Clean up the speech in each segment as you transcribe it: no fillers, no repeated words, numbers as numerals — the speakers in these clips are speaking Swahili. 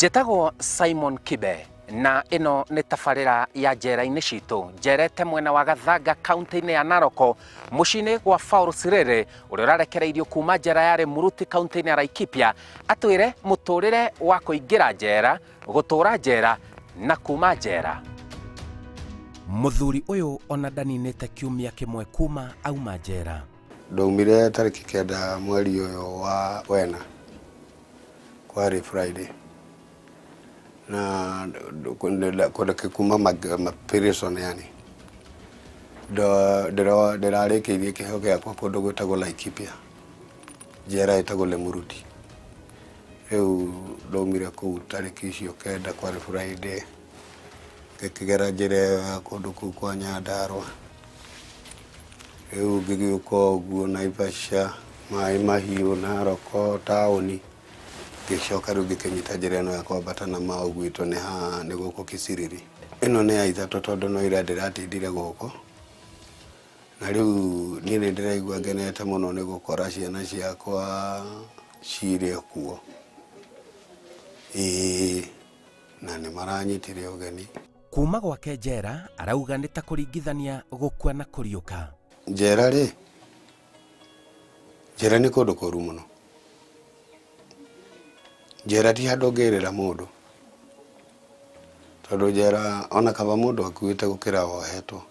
Njĩtagwo Simon Kibe na ĩno nĩ tabarĩra ya njera-inĩ citũ, njerete mwena wa Gathanga kaunti-inĩ ya Naroko, mũciĩ-inĩ gwa Paul Sirare ũrĩa ũrarekereirio kuma njera ya Muruti kaunti-inĩ ya Laikipia atwĩre mũtũrĩre wa kũingĩra njera, gũtũra njera na kuma njera. Mũthuri ũyũ ona ndaninĩte kiumia kĩmwe kuma auma njera. Ndaumire tarĩki 9 mweri ũyũ wa wena, kwarĩ Friday, na kwenda kuma maprison yani ndĩrarĩkĩirie kĩheo gĩakwa kũndũ gwĩtagwo Laikipia, njera ĩtagwo Muruti. Rĩu ndaumire kũu tarĩki icio 9 kwarĩ Friday, ngĩkĩgera njĩra kũndũ kũu kwa Nyandarua. Rĩu ngĩgĩũka ũguo Naivasha, Maĩ Mahiũ, Naroko taũni, ngĩcoka rĩu ngĩkĩnyita njĩra ĩno ya kwambata na Mau gwitũ nĩ gũkũ Kisiriri. Ĩno nĩ ya ithatũ tondũ no ira ndĩratindire gũkũ, na rĩu niĩ nĩ ndĩraigua ngenete mũno nĩ gũkora ciana ciakwa cirĩ kuo, na nĩ maranyitire ũgeni. Kuma gwake njera arauga nĩ ta kũringithania gũkua na kũriũka. Njera rĩ, njera nĩ kũndũ kũru mũno. Njera ti handũ ũngĩrĩra mũndũ, tondũ njera ona kaba mũndũ akuĩte gũkĩra wohetwo.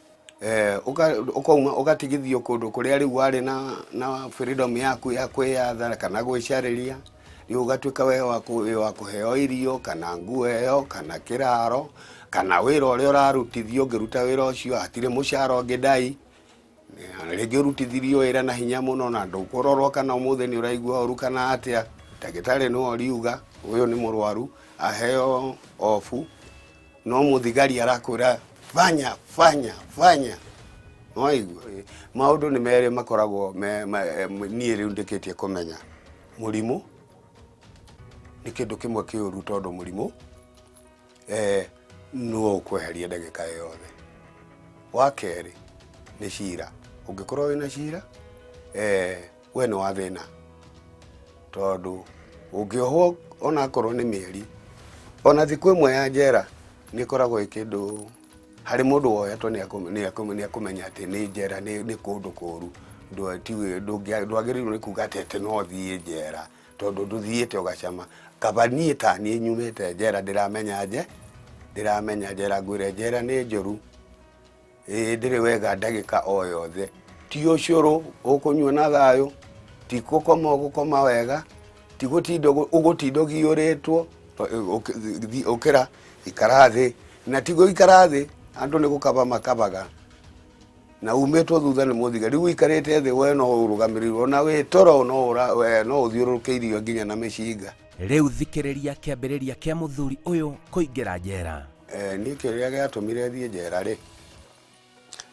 Ũkauma ũgatigithio kũndũ kũrĩa rĩu warĩ na freedom yaku ya kwĩyatha kana gwĩcarĩria, rĩu ũgatuĩka we wa kũheo irio kana nguo ĩyo kana kĩraro kana wĩra ũrĩa ũrarutithio. Ũngĩruta wĩra ũcio hatirĩ mũcara ũngĩ ndai, rĩngĩ ũrutithirio wĩra na hinya mũno na ndũkũrorwo kana ũmũthĩ nĩ ũraigua ũru kana atĩa. Ndagĩtarĩ no ariuga ũyũ nĩ mũrwaru aheo ofu, no mũthigari arakwĩra fanya. Maũndũ nĩ merĩ makoragwo niĩ rĩu ndĩkĩtie kũmenya. Mũrimũ nĩ kĩndũ kĩmwe kĩũru, tondũ mũrimũ no ũkweheria ndagĩka yothe. Wa kerĩ nĩ cira. Ũngĩkorwo wĩna cira we nĩ wa thĩna, tondũ ũngĩohwo ona akorwo nĩ mĩeri, ona thikũ ĩmwe ya njera nĩ ĩkoragwo kĩndũ harĩ mũndũ wohetwo nĩ akũmenya atĩ nĩ njera nĩ kũndũ kũru. Ndwagĩrĩirwo nĩ kuga atĩ no thiĩ njera, tondũ ndũthiĩte ũgacama. Kaba niĩ ta niĩ nyumĩte njera ndĩramenya njera, ngwĩre njera nĩ njũru, ndĩrĩ wega ndagĩka o yothe. Ti ũcũrũ ũkũnyua na thayũ, ti gũkoma ũgũkoma wega, ti gũtinda ũgũtinda ũgĩũrĩtwo, ũkĩra ikara thĩ, na ti gũikara thĩ, andũ nĩ gũkaba makabaga na umĩtwo thutha nĩ mũthigari. Rĩu ikarĩte thĩ we no ũrũgamĩrĩirwo na wĩ toro no ũthiũrũrũkĩirio nginya na mĩcinga. Rĩu thikĩrĩria kĩambĩrĩria kĩa mũthuri ũyũ kũingĩra njera. Niĩ kĩrĩa gĩatũmire thiĩ njera rĩ,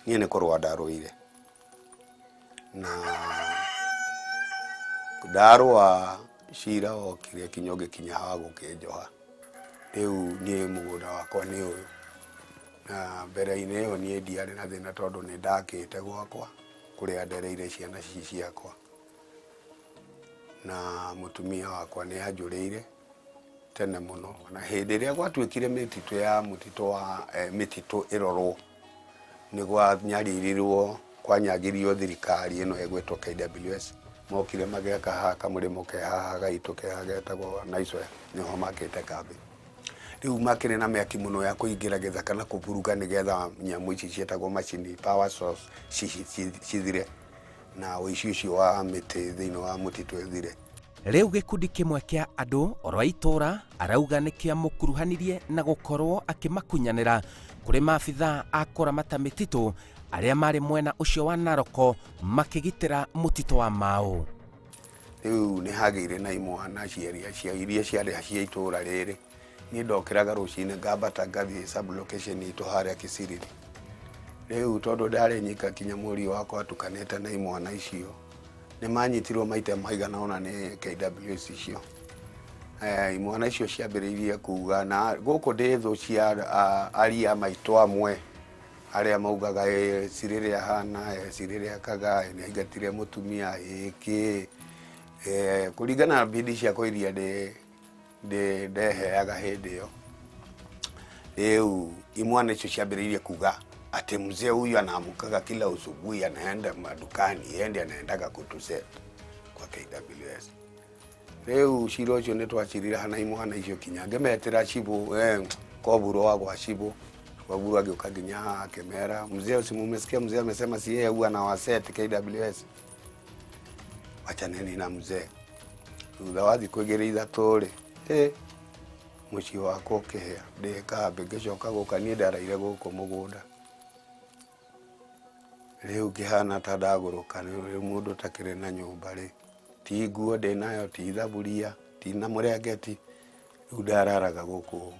niĩ nĩ kũrũa ndarũire, na ndarũa cira wokire kinya ũgĩkinya ha gũkĩnjoha. Rĩu niĩ mũgũnda wakwa nĩ ũyũ, na mbere-inĩ ĩyo niĩ ndiarĩ na thĩna tondũ nĩ ndakĩte gwakwa kũrĩa ndereire ciana ciakwa, na mũtumia wakwa nĩ anjũrĩire tene mũno. Na hĩndĩ ĩrĩa gwatuĩkire mĩtitũ ĩrorwo, nĩ gwanyaririrwo kwanyagirio thirikari ĩno ĩgwĩtwo KWS, mokire magĩaka haha kamũrĩmo ke haha gaitũ getagwo Naicwe, nĩho makĩte kambĩ. Rĩu makĩrĩ na mĩaki mũno ya kũingĩra gĩthaka na kũburuga nĩgetha nyamũ ici ciĩtagwo macini power source cithire, na ũici ũcio wa mĩtĩ thĩinĩ wa mũtitũ ũthire. Rĩu gĩkundi kĩmwe kĩa andũ orwa itũra arauga nĩ kĩamũkuruhanirie na gũkorwo akĩmakunyanĩra kũrĩ maabithaa a kũramata mĩtitũ arĩa marĩ mwena ũcio wa Naroko makĩgitĩra mũtitũ wa Mau. Rĩu nĩ hagĩire na imwana iria ciarĩ cia itũra rĩrĩ. Niĩ ndokĩraga rũcinĩ ngambata ngathiĩ sub location itũ harĩa Kisiriri. Rĩu tondũ ndarĩ nyika kinya mũriũ wakwa atukanĩte na imwana icio, nĩ manyitirwo maita maigana ona nĩ KWS icio. Imwana icio ciambĩrĩirie kuga, na gũkũ ndĩ thũ cia aria maitũ amwe arĩa maugaga Sirare ahana, Sirare akaga, nĩ aingatire mũtumia kũringana na bidi ciakwa iria ndeheaga hĩndĩ ĩyo. Rĩu imwana icio ciambĩrĩirie kuga ati mzee huyu anaamkaga kila usubuhi anaenda madukani, yeye anaendaga kutuset kwa KWS. Rĩu cira ũcio nĩ twacirire hana imwana icio kinya ngemetera cibu koburo wa gwa cibu waburu agĩũka nginya haha akĩmera mzee usimumesikia mzee amesema si yeye huwa anawaset KWS, wachaneni na mzee. Thutha wa thikũ igĩrĩ ithatũ rĩ mũciĩ wakwa ũkĩhĩa ndĩ kambĩ ngĩcoka gũka niĩ ndaraire gũkũ mũgũnda. Rĩu ngĩhana ta ndagũrũka rĩu mũndũ takĩrĩ na nyũmba rĩ ti nguo ndĩ nayo ti thaburia ti na mũrengeti rĩu ndararaga gũkũ.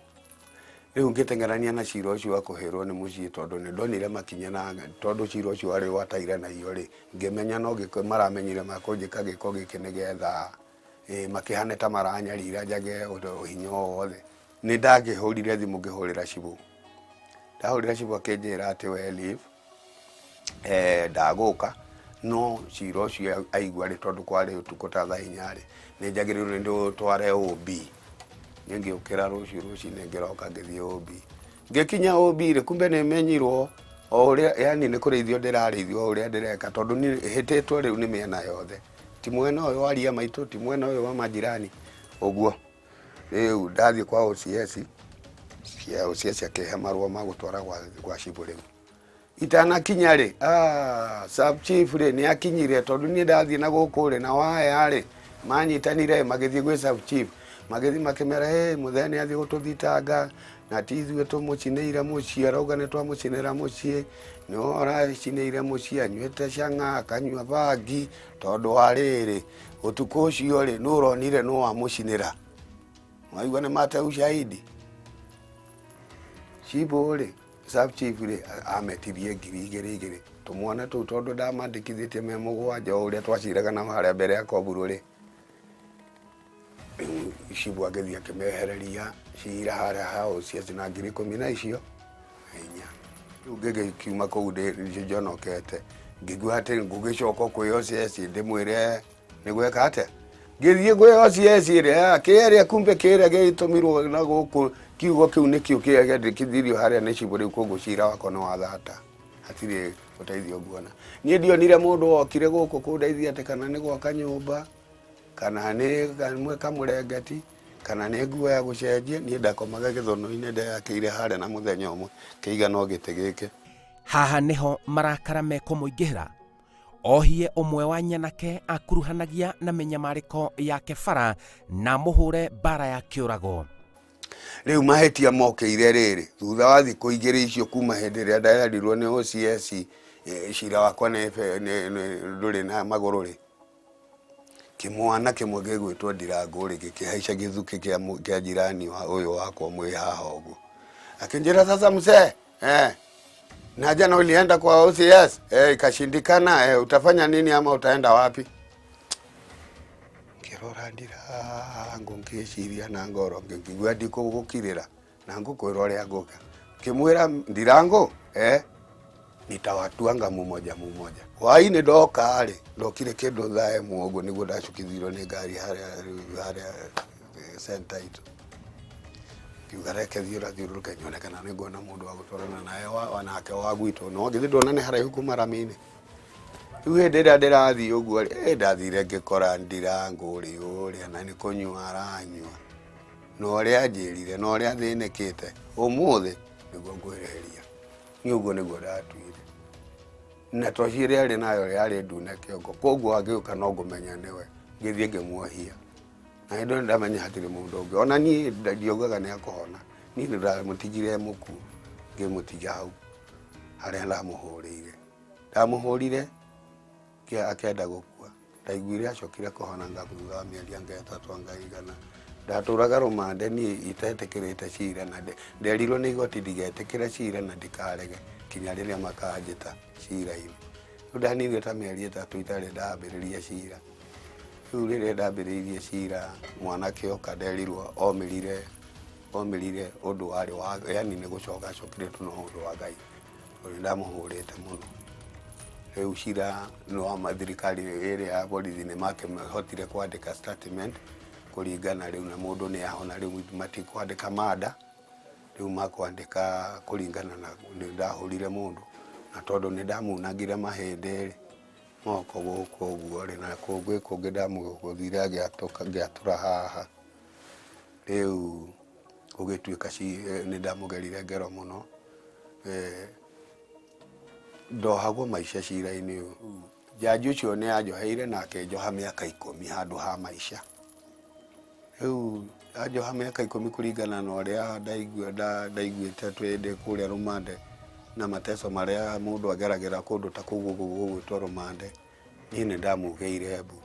Rĩu ngĩteng'erania na cira ũcio wa kũhĩrwo nĩ mũciĩ tondũ nĩ ndonire makinya na tondũ cira ũcio warĩ wataire na iyo rĩ ngĩmenya no maramenyire makũnjĩka gĩko gĩkĩ nĩgetha makĩhane ta maranyarira njage hinya wothe. Nĩ ndakĩhũrire thimũ ngĩhũrĩra cibũ, ndahũrĩra cibũ akĩnjĩra atĩ we leave ndagũka no cira ũcio aigua rĩ tondũ kwarĩ ũtukũ ta thaa inya rĩ nĩ njagĩrĩirwo nĩ ndũtware OB. Niĩ ngĩũkĩra rũciinĩ ngĩroka ngĩthiĩ OB. Ngĩkinya OB rĩ kumbe nĩ menyirwo o ũrĩa yani nĩ kũrĩithio ndĩrarĩithio o ũrĩa ndĩreka tondũ nĩ hĩtĩtwo rĩu nĩ mĩena yothe, ti mwena ũyũ wa ria maitũ ti mwena ũyũ wa majirani ũguo. Rĩu ndathiĩ kwa OCS akĩhe marũa ma gũtwara gwa cibũ. Rĩu itanakinya rĩ sub chief rĩ nĩ akinyire tondũ niĩ ndathiĩ na gũkũ rĩ na waya rĩ manyitanire magĩthiĩ gwĩ sub chief magĩthiĩ makĩmera mũthee nĩ athiĩ gũtũthitanga na ti ithuĩ tũmũcinĩire mũciĩ, arauga nĩ twamũcinĩra mũciĩ, nĩwe ũracinĩire mũciĩ anyuĩte cang'a akanyua bangi tondũ wa rĩrĩ ũtukũ ũcio rĩ nĩ ũronire nũ wamũcinĩra. Mwaigua nĩ mate ushahidi. Cibũ rĩ sub chief rĩ ametirie 2,000 tũmwana tũu tondũ ndamandĩkithĩtie me mũgwanja o ũrĩa twaciraga na harĩa mbere ya koburo rĩ. Cibũ agĩthiĩ akĩmehereria cira harĩa ha OCS na 10,000 icio inya. Rĩu ngĩkiuma kũu njonokete ngĩigua atĩ ngũgĩcoka kwĩ OCS ndĩmwĩre nĩ gweka atĩa. Ngĩthiĩ gwĩ OCS rĩ kĩrĩa kumbe kĩrĩa gĩtũmirwo na gũkũ kiugo kĩu nĩkĩo kĩandĩkithirio harĩa nĩ cibũ. Rĩu koguo cira wakwa nĩ wa thata hatirĩ ũteithio nguona. Niĩ ndionire mũndũ wokire gũkũ kũndeithia atĩ kana nĩ gwaka nyũmba kana nĩ kamũrengeti kana nĩ nguo ya gũcenjia. Niĩ ndakomaga gĩthono-inĩ ndeyakĩire harĩa na mũthenya ũmwe kĩigana gĩtĩ gĩkĩ. Haha niho marakara mekũmũingĩhĩra ohie ũmwe wa nyanake akuruhanagia na mĩnyamarĩko yake bara na mũhũre bara ya kĩũrago. Rĩu mahĩtia mokĩire rĩrĩ thutha wa thikũ igĩrĩ icio kuma hĩndĩ ĩrĩa ndaerirwo nĩ OCS cira wakwa ndũrĩ na magũrũ rĩ. Kĩmwana kĩmwe gĩgwĩtwo Ndirangũ rĩ gĩkĩhaica gĩthukĩ kĩa jirani ũyũ wakwa mwĩ haha ũguo akĩnjĩra sasa mzee na jana ulienda kwa OCS ikashindikana, utafanya nini ama utaenda wapi? Ngĩrora Ndirangũ ngĩciria na ngoro ngĩigua ndikũgũkirĩra na ngũkwĩra ũrĩa ngũka. Ngĩmwĩra Ndirangũ nitawatuanga mmoja mmoja. Hwainĩ ndoka rĩ ndokire kĩndũ thaa ĩmwe ũguo nĩguo ndacukithirwo nĩ ngari harĩa center itu. Kiuga reke thiũrũrũke nyone kana nĩ nguona mũndũ wa gũtwarana naye wanake wa gwitũ no ngĩthiĩ ndona nĩ haraihu kuma Rami-inĩ. Rĩu hĩndĩ ĩrĩa ndĩrathiĩ ũguo rĩ ndathire ngĩkora Ndirangũ rĩ ũrĩa na nĩ kũnyua aranyua na ũrĩa anjĩrire na ũrĩa thĩnĩkĩte ũmũthĩ nĩguo ngwĩrĩhĩria. Niĩ ũguo nĩguo ndatuire na toci ĩrĩa arĩ nayo yarĩ ndune kĩongo koguo angĩũka no ngũmenya nĩwe. Ngĩthiĩ ngĩmuohia na hĩndĩ ĩyo ndamenya hatirĩ mũndũ ũngĩ ona niĩ ndiaugaga nĩ akũhona. Niĩ nĩ ndamũtigire mũkuũ ngĩmũtiga hau harĩa ndamũhũrire akĩenda gũkua. Ndaiguire acokire kũhona thutha wa mĩeri anga 3 anga 4. Ndatũraga rũmande niĩ itetĩkĩrĩte cira na nderirwo nĩ igoti ndigetĩkĩre cira na ndikarege kinya rĩrĩa makanjĩta cira-inĩ. Rĩu ndanire ta mĩeri 3 itarĩ ndambĩrĩria cira. Rĩu rĩrĩa ndambĩrĩirie cira mwanake oka nderirwo omĩrire ũndũ warĩ wa yani nĩ gũcoka acokire tu no ũndũ wa Ngai ũrĩa ndamũhũrĩte mũno. Rĩu cira nĩ wa mathirikari ĩrĩa ya borithi nĩ makĩhotire kwandĩka statement kũringana rĩu na mũndũ nĩ ahona rĩu matikwandĩka mada rĩu makwandĩka kũringana na nĩ ndahũrire mũndũ na tondũ nĩ ndamunagire mahĩndĩ moko gũkũ ũguo rĩ na kũngĩ ndamũgũthire ngĩatũra haha rĩu gũgĩtuĩka nĩ ndamũgerire ngero mũno ndohagwo maica cira-inĩ ũyũ jaji ũcio nĩ anjoheire na akĩnjoha mĩaka 10 handũ ha maica rĩu anjoha mĩaka 10 kũringana na ũrĩa ndaiguĩte twĩndĩ kũrĩa rũmande na mateso marĩa mũndũ ageragĩra kũndũ ta kũu gũgwĩtwo rũmande niĩ nĩ ndamugĩire mbu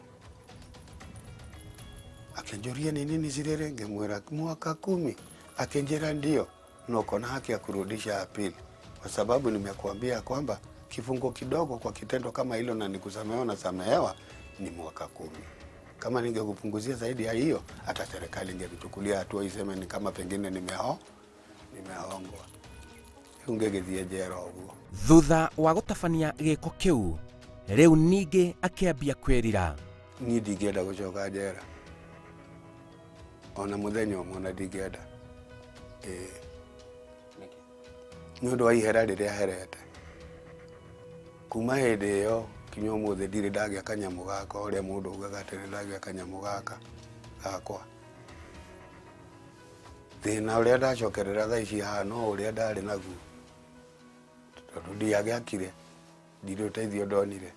akĩnjoria nĩ nini Sirare ngĩmwĩra mwaka 10 akĩnjĩra ndio na uko na haki ya kurudisha apili kwa sababu nimekuambia kwamba kifungo kidogo kwa kitendo kama hilo na nikusamehewa na samehewa ni mwaka 10. Kama ningekupunguzia zaidi ya hiyo hata serikali ingenichukulia hatua iseme ni kama pengine nimehongwa ungegethie njera ũguo. Thutha wa gũtabania gĩko kĩu rĩu ningĩ akĩambia kwĩrira niĩ ndingĩenda gũcoka njera ona mũthenya ũmwe na ndingĩenda nĩ ũndũ wa ihera rĩrĩa herete kuma hĩndĩ ĩyo kinya ũmũthĩ ndirĩ ndagĩa kanyamũ gaka ũrĩa mũndũ augaga atĩ nĩ ndagĩa kanyamũ gaka gakwa thĩna ũrĩa ndacokerera thaa ici haha no ũrĩa ndarĩ naguo tondũ ndiagĩakire ndirĩ ũteithio ndonire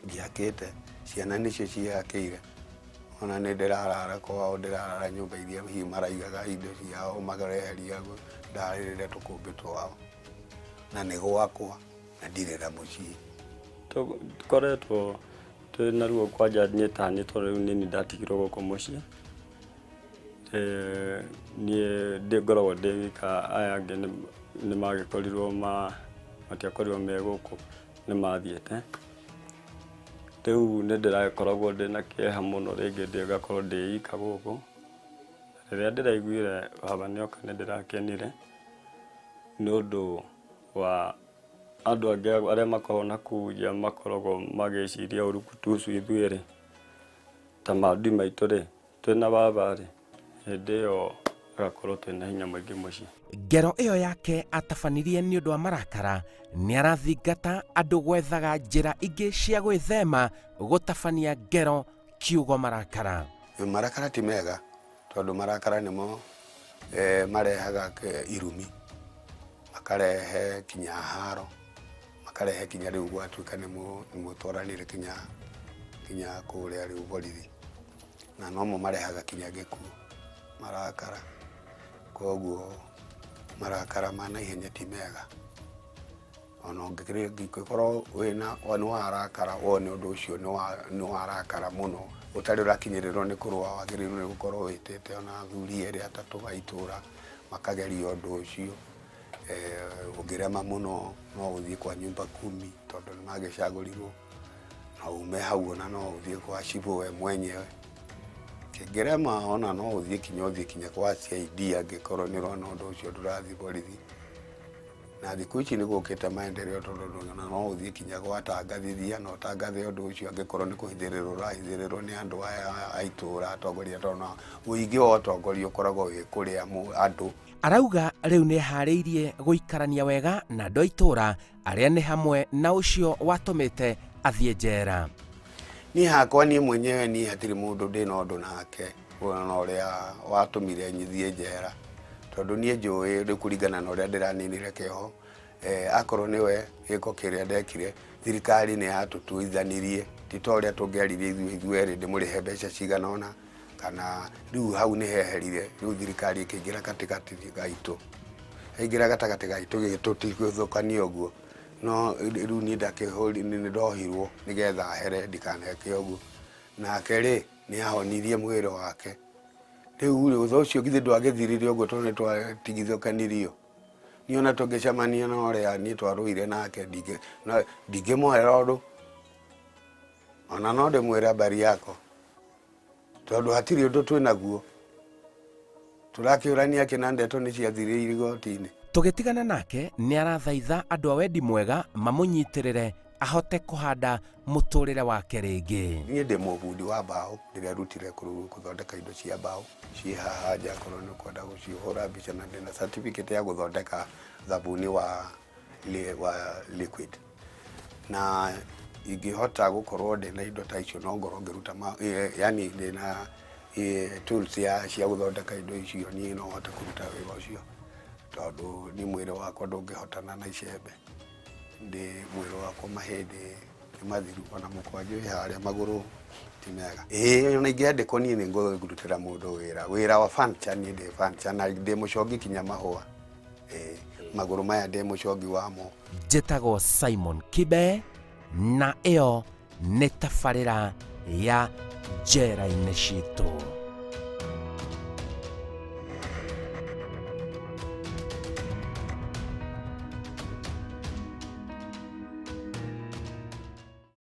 ndiakĩte ciana nĩcio ciakĩire ona nĩ ndĩrarara kwao ndĩrarara nyũmba iria hihi maraigaga indo ciao magareheria ndarĩrĩre tũkũmbĩ twao na nĩ gwakwa na ndirĩ na mũciĩ tũkoretwo twĩna ruo kwa jaji nĩtanĩtwo rĩu nini ndatigirwo gũkũ mũciĩ niĩ ngoragwo ndĩ wika aya angĩ nĩ magĩkorirwo matiakorirwo me gũkũ nĩ mathiĩte rĩu nĩ ndĩrakoragwo ndĩna kĩeha mũno rĩngĩ ndĩgakorwo ndĩ ika gũkũ rĩrĩa ndĩraiguire baba nĩoka nĩ ndĩrakenire nĩ ũndũ wa andũ angĩ arĩa makoragwo na kũu nja makoragwo magĩciria ũru tucu ithuĩ-rĩ ta maadui maitũ rĩ twĩna baba rĩ hĩndĩ ĩyo agakorwo twĩna hinya mũingĩ mũciĩ. Ngero ĩyo yake atabanirie nĩ ũndũ wa marakara nĩ arathingata andũ gwethaga njĩra ingĩ cia gwĩthema gũtabania ngero kiugo marakara. Marakara ti mega tondũ marakara nĩmo marehaga irumi makarehe kinya haro makarehe kinya rĩu gwatuĩka nĩmũtwaranire kinya kũrĩa rĩu borithi na nomo marehaga kinya gĩkuũ marakara koguo marakara ma naihenya ti mega ona ũngĩkorwo nĩ warakara wone ũndũ ũcio nĩ warakara mũno ũtarĩ ũrakinyĩrĩrwo nĩ kũrũa wagĩrĩirwo nĩ gũkorwo wĩtĩte ona athuri erĩ atatũ a itũũra makageria ũndũ ũcio ũngĩrema mũno no ũthiĩ kwa nyumba 10 tondũ nĩ magĩcagũrirwo na ume hau ona no ũthiĩ kwa cibũ we mwenyewe kĩngĩrema ona no ũthiĩ kinya kwa CID angĩkorwo nĩ ũrona ũndũ ũcio ndũrathiĩ borithi na thikũ ici nĩ gũkĩte maendeleo tondũ no ũthiĩ kinya gwatangathithia na ũtangathe ũndũ ũcio angĩkorwo nĩ kũhithĩrĩrwo ũrahithĩrĩrwo nĩ andũ aya a itũũra atongoria tondũ ũingĩ wa ũtongoria ũkoragwo wĩ kũrĩa andũ. Arauga rĩu nĩ harĩirie gũikarania wega na andũ a itũũra arĩa nĩ hamwe na ũcio watũmĩte athiĩ njera. Niĩ hakwa niĩ mwenyewe niĩ hatirĩ mũndũ ndĩ na ũndũ nake na ũrĩa watũmire nyithiĩ njera tondũ niĩ njũĩ rĩu kũringana na ũrĩa ndĩraninire kĩoho akorwo nĩwe gĩko kĩrĩa ndekire thirikari nĩ yatũtuithanirie ti ta ũrĩa tũngĩaririe ithuĩ erĩ ndĩmũrĩhe mbeca cigana ũna kana rĩu hau nĩ heherire rĩu thirikari ĩkĩingĩra gatagatĩ gaitũ ĩngĩra gatagatĩ gaitũ tũtigũthũkania ũguo no rĩu nĩ ndohirwo nĩgetha here ndikaneke ũguo nake rĩ nĩ ahonirie mwĩrĩ wake rĩu ũthũ ũcio githĩ ndwagĩthirire ũguo tondũ nĩ twatigithũkanirio niĩ ona tũngĩcemania na ũrĩa niĩ twarũire nake ndingĩmwĩra ũndũ ona no ndĩmwĩra mbari yako tondũ hatirĩ ũndũ twĩnaguo tũrakĩũrania kĩna ndeto nĩ ciathirĩire igoti-inĩ. Tũgĩtigana nake nĩ arathaitha andũ a wendi mwega mamũnyitĩrĩre ahote kuhanda muturire wake ringi. Niĩ ndĩ mũbundi wa mbaũ, rĩrĩa rutire gũthondeka indo cia mbaũ ciĩ haha nja, korwo nĩ kwenda gũcihũra mbica, na ndĩna certificate ya gũthondeka thabuni wa liquid, na ingĩhota gũkorwo ndĩna indo ta icio no ngorwo ngĩruta yani ndĩna tools cia gũthondeka indo icio, niĩ no hote kũruta wĩra ũcio, tondũ nĩ mwĩrĩ wakwa ndũngĩhotana na icembe, ndĩ mwĩrĩ wakwa mahĩndĩ nĩ mathiru, ona mũkwanjũ wĩ harĩa magũrũ ti mega. Ona ingĩandĩkwo niĩ nĩ ngũrutĩra mũndũ wĩra wa furniture, niĩ ndĩ furniture na ndĩ mũcongi kinya mahũa, magũrũ maya ndĩ mũcongi wamo. Njĩtagwo Simon Kibe, na ĩyo nĩ tabarĩra ya njera-inĩ citũ.